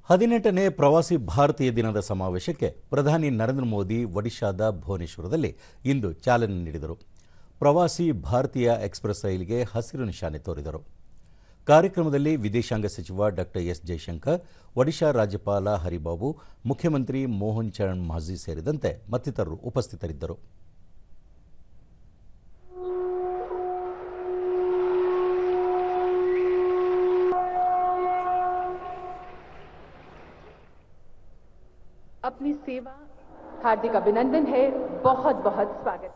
18ನೇ ಪ್ರವಾಸಿ ಭಾರತೀಯ ದಿನದ ಸಮಾವೇಶಕ್ಕೆ ಪ್ರಧಾನಿ ನರೇಂದ್ರ ಮೋದಿ ಒಡಿಶಾದ ಭುವನೇಶ್ವರದಲ್ಲಿ ಇಂದು ಚಾಲನೆ ನೀಡಿದರು. ಪ್ರವಾಸಿ ಭಾರತೀಯ ಎಕ್ಸ್‌ಪ್ರೆಸ್ ರೈಲಿಗೆ ಹಸಿರು ನಿಶಾನೆ ತೋರಿದರು. ಕಾರ್ಯಕ್ರಮದಲ್ಲಿ ವಿದೇಶಾಂಗ ಸಚಿವ ಡಾಕ್ಟರ್ ಎಸ್ ಜಯಶಂಕರ್, ಒಡಿಶಾ ರಾಜ್ಯಪಾಲ ಹರಿಬಾಬು, ಮುಖ್ಯಮಂತ್ರಿ ಮೋಹನ್ ಚರಣ್ ಮಾಝಿ ಸೇರಿದಂತೆ ಮತ್ತಿತರರು ಉಪಸ್ಥಿತರಿದ್ದರು. अपनी सेवा हार्दिक अभिनंदन है. बहुत बहुत स्वागत.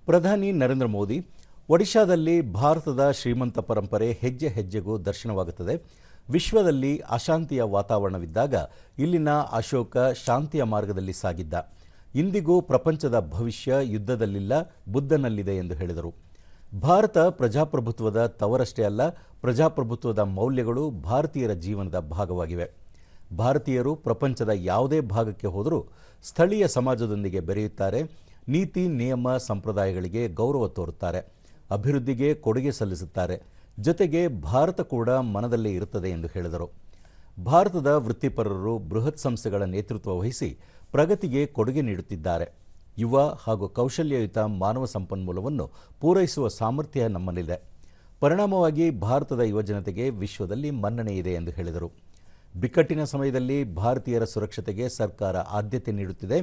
ಪ್ರಧಾನಿ ನರೇಂದ್ರ ಮೋದಿ, ಒಡಿಶಾದಲ್ಲಿ ಭಾರತದ ಶ್ರೀಮಂತ ಪರಂಪರೆ ಹೆಜ್ಜೆ ಹೆಜ್ಜೆಗೂ ದರ್ಶನವಾಗುತ್ತದೆ. ವಿಶ್ವದಲ್ಲಿ ಅಶಾಂತಿಯ ವಾತಾವರಣವಿದ್ದಾಗ ಇಲ್ಲಿನ ಅಶೋಕ ಶಾಂತಿಯ ಮಾರ್ಗದಲ್ಲಿ ಸಾಗಿದ್ದ. ಇಂದಿಗೂ ಪ್ರಪಂಚದ ಭವಿಷ್ಯ ಯುದ್ಧದಲ್ಲಿಲ್ಲ, ಬುದ್ಧನಲ್ಲಿದೆ ಎಂದು ಹೇಳಿದರು. ಭಾರತ ಪ್ರಜಾಪ್ರಭುತ್ವದ ತವರಷ್ಟೇ ಅಲ್ಲ, ಪ್ರಜಾಪ್ರಭುತ್ವದ ಮೌಲ್ಯಗಳು ಭಾರತೀಯರ ಜೀವನದ ಭಾಗವಾಗಿವೆ. ಭಾರತೀಯರು ಪ್ರಪಂಚದ ಯಾವುದೇ ಭಾಗಕ್ಕೆ ಹೋದರೂ ಸ್ಥಳೀಯ ಸಮಾಜದೊಂದಿಗೆ ಬೆರೆಯುತ್ತಾರೆ, ನೀತಿ ನಿಯಮ ಸಂಪ್ರದಾಯಗಳಿಗೆ ಗೌರವ ತೋರುತ್ತಾರೆ, ಅಭಿವೃದ್ಧಿಗೆ ಕೊಡುಗೆ ಸಲ್ಲಿಸುತ್ತಾರೆ. ಜೊತೆಗೆ ಭಾರತ ಕೂಡ ಮನದಲ್ಲೇ ಇರುತ್ತದೆ ಎಂದು ಹೇಳಿದರು. ಭಾರತದ ವೃತ್ತಿಪರರು ಬೃಹತ್ ಸಂಸ್ಥೆಗಳ ನೇತೃತ್ವ ವಹಿಸಿ ಪ್ರಗತಿಗೆ ಕೊಡುಗೆ ನೀಡುತ್ತಿದ್ದಾರೆ. ಯುವ ಹಾಗೂ ಕೌಶಲ್ಯಯುತ ಮಾನವ ಸಂಪನ್ಮೂಲವನ್ನು ಪೂರೈಸುವ ಸಾಮರ್ಥ್ಯ ನಮ್ಮಲ್ಲಿದೆ. ಪರಿಣಾಮವಾಗಿ ಭಾರತದ ಯುವಜನತೆಗೆ ವಿಶ್ವದಲ್ಲಿ ಮನ್ನಣೆ ಇದೆ ಎಂದು ಹೇಳಿದರು. ಬಿಕ್ಕಟ್ಟಿನ ಸಮಯದಲ್ಲಿ ಭಾರತೀಯರ ಸುರಕ್ಷತೆಗೆ ಸರ್ಕಾರ ಆದ್ಯತೆ ನೀಡುತ್ತಿದೆ.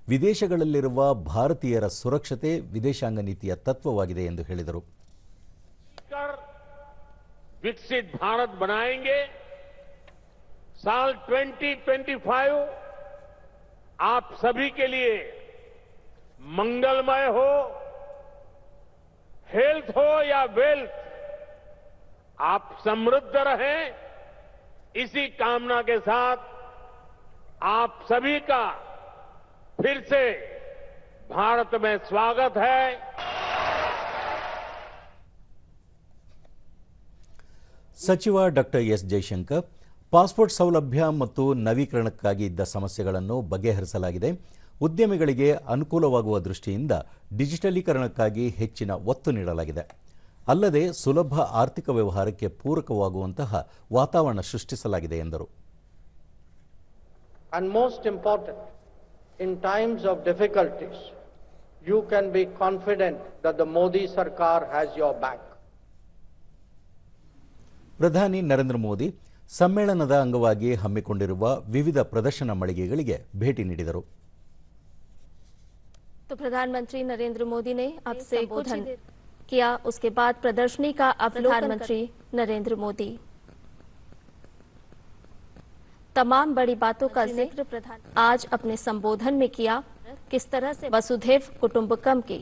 ವಿದೇಶಗಳಲ್ಲಿರುವ ಭಾರತೀಯರ ಸುರಕ್ಷತೆ ವಿದೇಶಾಂಗ ನೀತಿಯ ತತ್ವವಾಗಿದೆ ಎಂದು ಹೇಳಿದರು. विकसित भारत बनाएंगे. साल 2025 आप सभी के लिए मंगलमय हो, हेल्थ हो या वेल्थ, आप समृद्ध रहें, इसी कामना के साथ आप सभी का फिर से भारत में स्वागत है. ಸಚಿವ ಡಾಕ್ಟರ್ ಎಸ್ ಜಯಶಂಕರ್, ಪಾಸ್ಪೋರ್ಟ್ ಸೌಲಭ್ಯ ಮತ್ತು ನವೀಕರಣಕ್ಕಾಗಿ ಇದ್ದ ಸಮಸ್ಯೆಗಳನ್ನು ಬಗೆಹರಿಸಲಾಗಿದೆ. ಉದ್ಯಮಿಗಳಿಗೆ ಅನುಕೂಲವಾಗುವ ದೃಷ್ಟಿಯಿಂದ ಡಿಜಿಟಲೀಕರಣಕ್ಕಾಗಿ ಹೆಚ್ಚಿನ ಒತ್ತು ನೀಡಲಾಗಿದೆ. ಅಲ್ಲದೆ ಸುಲಭ ಆರ್ಥಿಕ ವ್ಯವಹಾರಕ್ಕೆ ಪೂರಕವಾಗುವಂತಹ ವಾತಾವರಣ ಸೃಷ್ಟಿಸಲಾಗಿದೆ ಎಂದರು. And most important, in times of difficulties, you can be confident that the Modi Sarkar has your back. ಪ್ರಧಾನಿ ನರೇಂದ್ರ ಮೋದಿ ಸಮ್ಮೇಳನದ ಅಂಗವಾಗಿ ಹಮ್ಮಿಕೊಂಡಿರುವ ವಿವಿಧ ಪ್ರದರ್ಶನ ಮಳಿಗೆಗಳಿಗೆ ಭೇಟಿ ನೀಡಿದರು. तो प्रधानमंत्री नरेंद्र मोदी ने अब से संबोधन किया. उसके बाद प्रदर्शनी का प्रधानमंत्री नरेंद्र मोदी तमाम बड़ी बातों का जिक्र आज अपने संबोधन में किया. किस तरह से वसुधैव कुटुंबकम की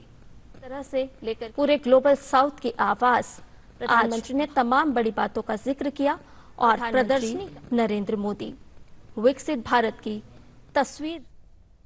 तरह से लेकर पूरे ग्लोबल साउथ की आवाज प्रधानमंत्री ने तमाम बड़ी बातों का जिक्र किया. और प्रदर्शनी नरेंद्र मोदी विकसित भारत की तस्वीर